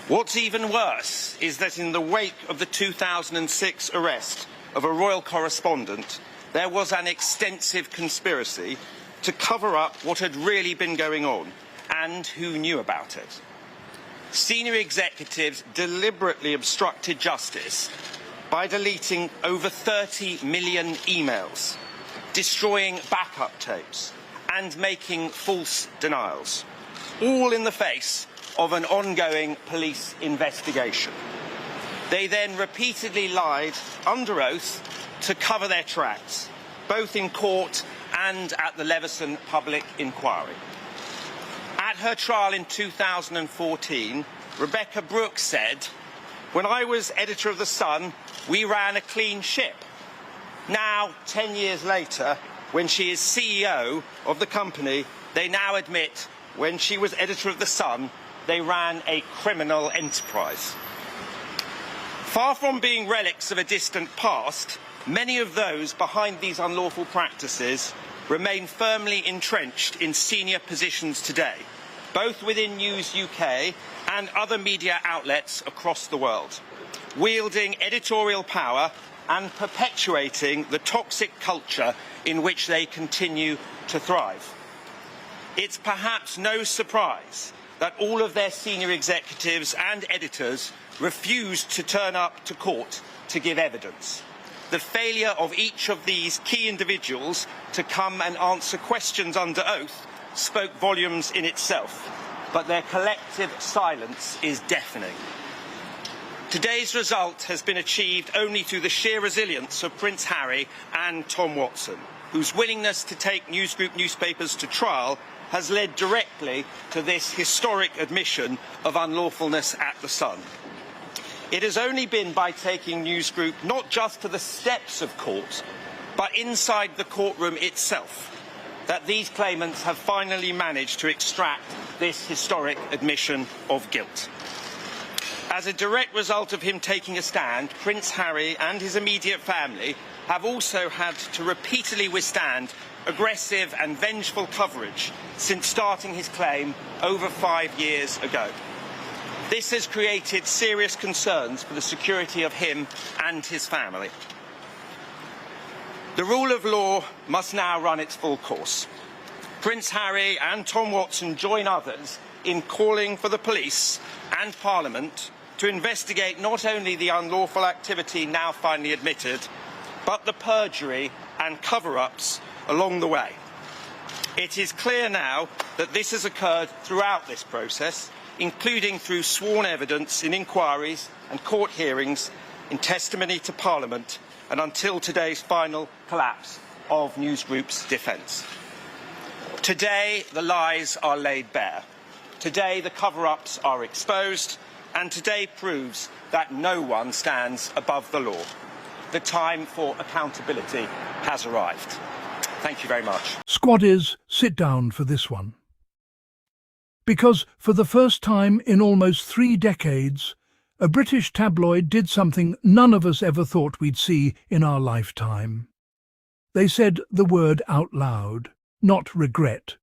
What's even worse is that in the wake of the 2006 arrest of a royal correspondent, there was an extensive conspiracy to cover up what had really been going on and who knew about it. Senior executives deliberately obstructed justice by deleting over 30 million emails, destroying backup tapes, and making false denials, all in the face of an ongoing police investigation. They then repeatedly lied under oath to cover their tracks, both in court and at the Leveson public inquiry. At her trial in 2014, Rebecca Brooks said, "When I was editor of The Sun, we ran a clean ship." Now, 10 years later, when she is CEO of the company, they now admit when she was editor of The Sun, they ran a criminal enterprise. Far from being relics of a distant past, many of those behind these unlawful practices remain firmly entrenched in senior positions today, both within News UK and other media outlets across the world, wielding editorial power and perpetuating the toxic culture in which they continue to thrive. It's perhaps no surprise that all of their senior executives and editors refused to turn up to court to give evidence. The failure of each of these key individuals to come and answer questions under oath spoke volumes in itself, but their collective silence is deafening. Today's result has been achieved only through the sheer resilience of Prince Harry and Tom Watson, whose willingness to take News Group newspapers to trial has led directly to this historic admission of unlawfulness at The Sun. It has only been by taking News Group not just to the steps of court, but inside the courtroom itself, that these claimants have finally managed to extract this historic admission of guilt. As a direct result of him taking a stand, Prince Harry and his immediate family have also had to repeatedly withstand aggressive and vengeful coverage since starting his claim over 5 years ago. This has created serious concerns for the security of him and his family. The rule of law must now run its full course. Prince Harry and Tom Watson join others in calling for the police and Parliament to investigate not only the unlawful activity now finally admitted, but the perjury and cover-ups along the way. It is clear now that this has occurred throughout this process, including through sworn evidence in inquiries and court hearings, in testimony to Parliament, and until today's final collapse of News Group's defence. Today, the lies are laid bare. Today, the cover-ups are exposed, and today proves that no one stands above the law. The time for accountability has arrived. Thank you very much. Squaddies, sit down for this one. Because for the first time in almost 3 decades, a British tabloid did something none of us ever thought we'd see in our lifetime. They said the word out loud, not regret,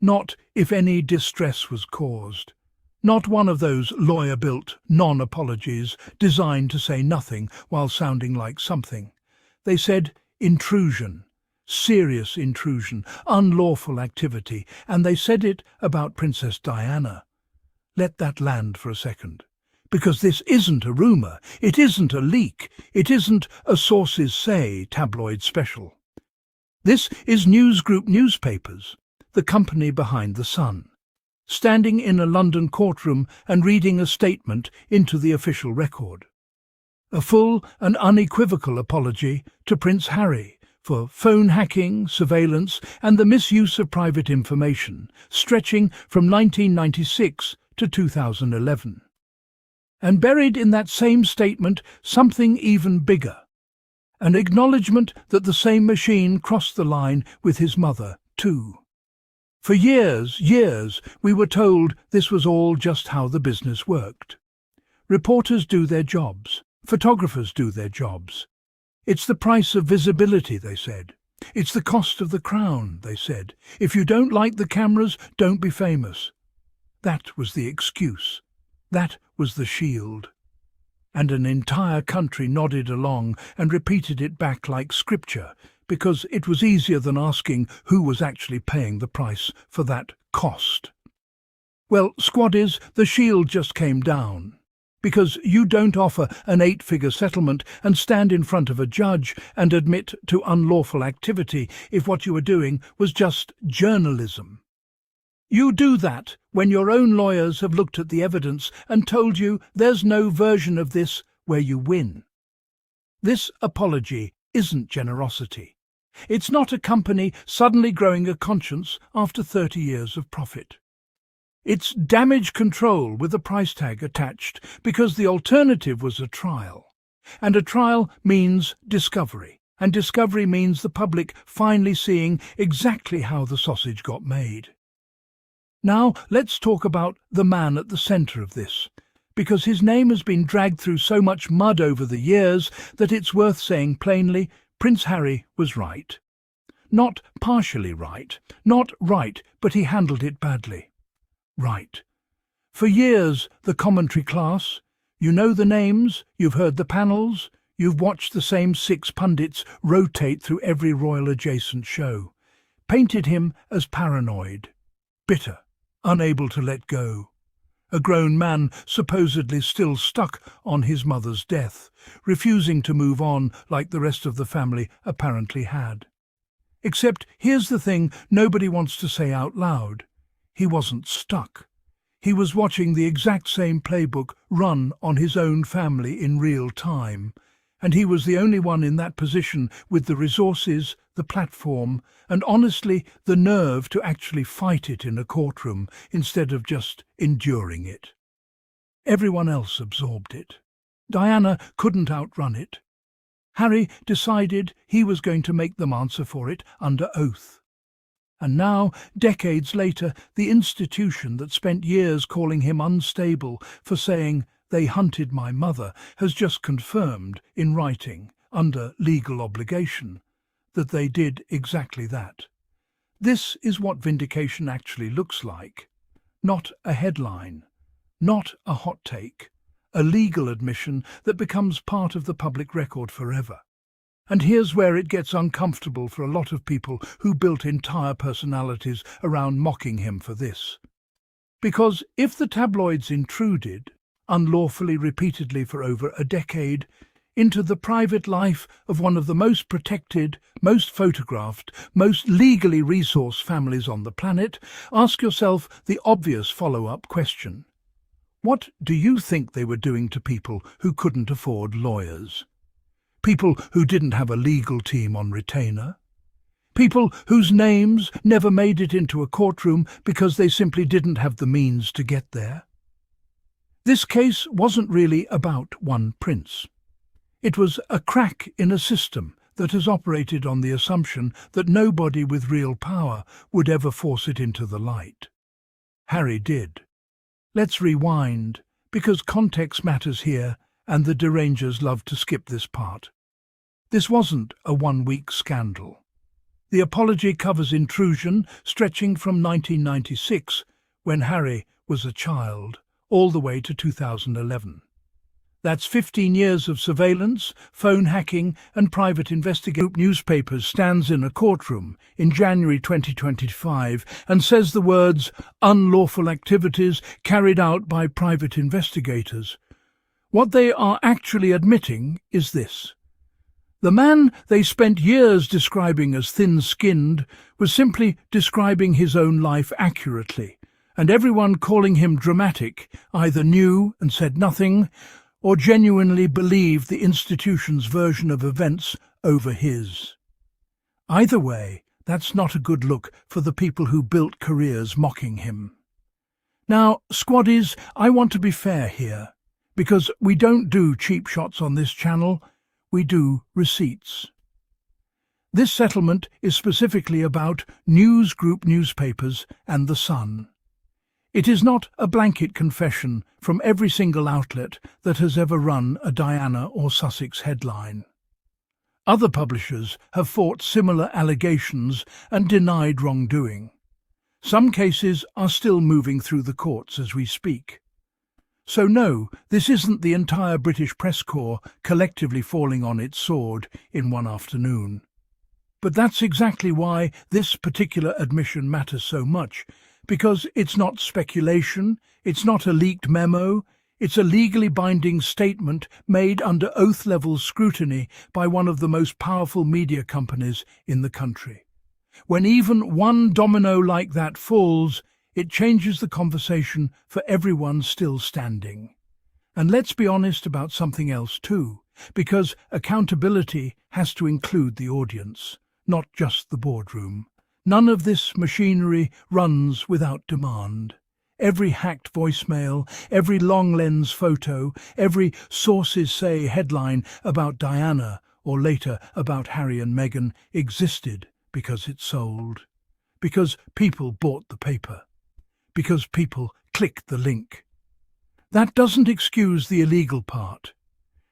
not if any distress was caused, not one of those lawyer-built non-apologies designed to say nothing while sounding like something. They said intrusion. Serious intrusion, unlawful activity, and they said it about Princess Diana. Let that land for a second. Because this isn't a rumour, it isn't a leak, it isn't a sources say tabloid special. This is News Group newspapers, the company behind The Sun, standing in a London courtroom and reading a statement into the official record. A full and unequivocal apology to Prince Harry for phone hacking, surveillance and the misuse of private information, stretching from 1996 to 2011. And buried in that same statement, something even bigger. An acknowledgement that the same machine crossed the line with his mother, too. For years, we were told this was all just how the business worked. Reporters do their jobs. Photographers do their jobs. It's the price of visibility, they said. It's the cost of the crown, they said. If you don't like the cameras, don't be famous. That was the excuse. That was the shield. And an entire country nodded along and repeated it back like scripture, because it was easier than asking who was actually paying the price for that cost. Well, squaddies, the shield just came down. Because you don't offer an 8-figure settlement and stand in front of a judge and admit to unlawful activity if what you were doing was just journalism. You do that when your own lawyers have looked at the evidence and told you there's no version of this where you win. This apology isn't generosity. It's not a company suddenly growing a conscience after 30 years of profit. It's damage control with a price tag attached, because the alternative was a trial. And a trial means discovery, and discovery means the public finally seeing exactly how the sausage got made. Now let's talk about the man at the centre of this, because his name has been dragged through so much mud over the years that it's worth saying plainly, Prince Harry was right. Not partially right, not right, but he handled it badly. Right. For years, the commentary class, you know the names, you've heard the panels, you've watched the same 6 pundits rotate through every royal adjacent show, painted him as paranoid, bitter, unable to let go. A grown man supposedly still stuck on his mother's death, refusing to move on like the rest of the family apparently had. Except here's the thing nobody wants to say out loud. He wasn't stuck. He was watching the exact same playbook run on his own family in real time, and he was the only one in that position with the resources, the platform, and honestly the nerve to actually fight it in a courtroom instead of just enduring it. Everyone else absorbed it. Diana couldn't outrun it. Harry decided he was going to make them answer for it under oath. And now, decades later, the institution that spent years calling him unstable for saying, "They hunted my mother," has just confirmed, in writing, under legal obligation, that they did exactly that. This is what vindication actually looks like. Not a headline, not a hot take, a legal admission that becomes part of the public record forever. And here's where it gets uncomfortable for a lot of people who built entire personalities around mocking him for this. Because if the tabloids intruded, unlawfully repeatedly for over a decade, into the private life of one of the most protected, most photographed, most legally resourced families on the planet, ask yourself the obvious follow-up question. What do you think they were doing to people who couldn't afford lawyers? People who didn't have a legal team on retainer? People whose names never made it into a courtroom because they simply didn't have the means to get there? This case wasn't really about one prince. It was a crack in a system that has operated on the assumption that nobody with real power would ever force it into the light. Harry did. Let's rewind, because context matters here, and the derangers love to skip this part. This wasn't a one-week scandal. The apology covers intrusion stretching from 1996, when Harry was a child, all the way to 2011. That's 15 years of surveillance, phone hacking and private investigative newspapers stands in a courtroom in January 2025 and says the words, "unlawful activities carried out by private investigators." What they are actually admitting is this. The man they spent years describing as thin-skinned was simply describing his own life accurately, and everyone calling him dramatic either knew and said nothing, or genuinely believed the institution's version of events over his. Either way, that's not a good look for the people who built careers mocking him. Now, squaddies, I want to be fair here, because we don't do cheap shots on this channel, we do receipts. This settlement is specifically about news group newspapers and The Sun. It is not a blanket confession from every single outlet that has ever run a Diana or Sussex headline. Other publishers have fought similar allegations and denied wrongdoing. Some cases are still moving through the courts as we speak. So no, this isn't the entire British press corps collectively falling on its sword in one afternoon. But that's exactly why this particular admission matters so much, because it's not speculation, it's not a leaked memo, it's a legally binding statement made under oath-level scrutiny by one of the most powerful media companies in the country. When even one domino like that falls, it changes the conversation for everyone still standing. And let's be honest about something else too, because accountability has to include the audience, not just the boardroom. None of this machinery runs without demand. Every hacked voicemail, every long-lens photo, every sources say headline about Diana or later about Harry and Meghan existed because it sold, because people bought the paper, because people clicked the link. That doesn't excuse the illegal part.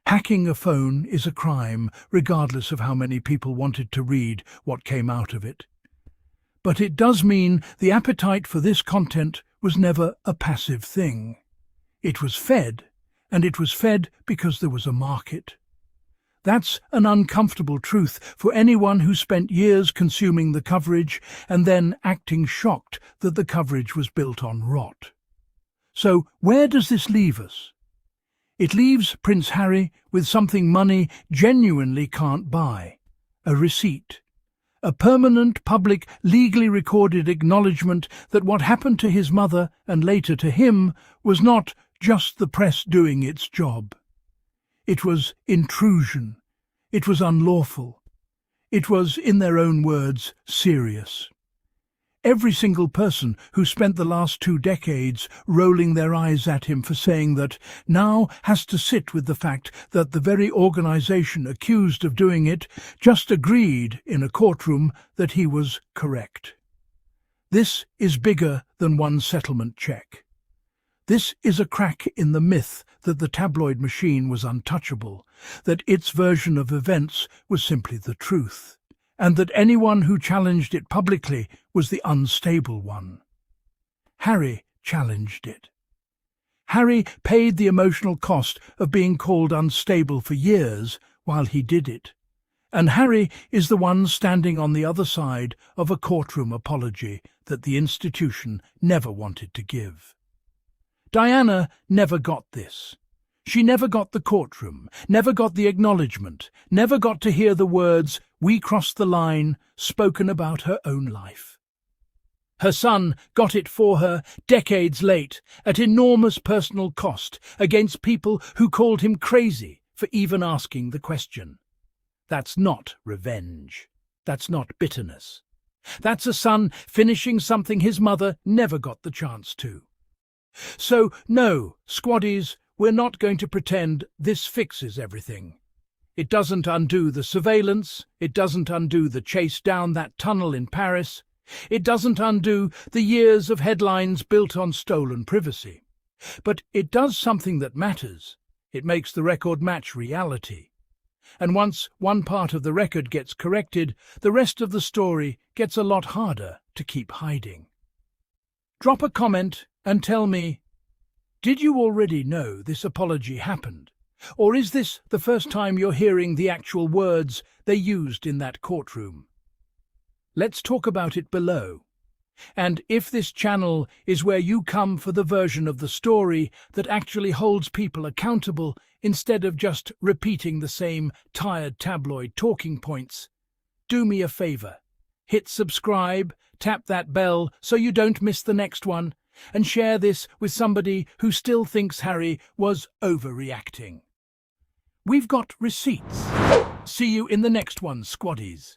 Hacking a phone is a crime, regardless of how many people wanted to read what came out of it. But it does mean the appetite for this content was never a passive thing. It was fed, and it was fed because there was a market. That's an uncomfortable truth for anyone who spent years consuming the coverage and then acting shocked that the coverage was built on rot. So where does this leave us? It leaves Prince Harry with something money genuinely can't buy: a receipt. A permanent, public, legally recorded acknowledgement that what happened to his mother and later to him was not just the press doing its job. It was intrusion. It was unlawful. It was, in their own words, serious. Every single person who spent the last 2 decades rolling their eyes at him for saying that now has to sit with the fact that the very organisation accused of doing it just agreed in a courtroom that he was correct. This is bigger than one settlement check. This is a crack in the myth that the tabloid machine was untouchable, that its version of events was simply the truth, and that anyone who challenged it publicly was the unstable one. Harry challenged it. Harry paid the emotional cost of being called unstable for years while he did it. And Harry is the one standing on the other side of a courtroom apology that the institution never wanted to give. Diana never got this. She never got the courtroom, never got the acknowledgement, never got to hear the words, "We crossed the line," spoken about her own life. Her son got it for her decades late, at enormous personal cost, against people who called him crazy for even asking the question. That's not revenge. That's not bitterness. That's a son finishing something his mother never got the chance to. So, no, squaddies, we're not going to pretend this fixes everything. It doesn't undo the surveillance, it doesn't undo the chase down that tunnel in Paris, it doesn't undo the years of headlines built on stolen privacy. But it does something that matters. It makes the record match reality. And once one part of the record gets corrected, the rest of the story gets a lot harder to keep hiding. Drop a comment and tell me, did you already know this apology happened? Or is this the first time you're hearing the actual words they used in that courtroom? Let's talk about it below. And if this channel is where you come for the version of the story that actually holds people accountable instead of just repeating the same tired tabloid talking points, do me a favour. Hit subscribe, tap that bell so you don't miss the next one, and share this with somebody who still thinks Harry was overreacting. We've got receipts. See you in the next one, squaddies.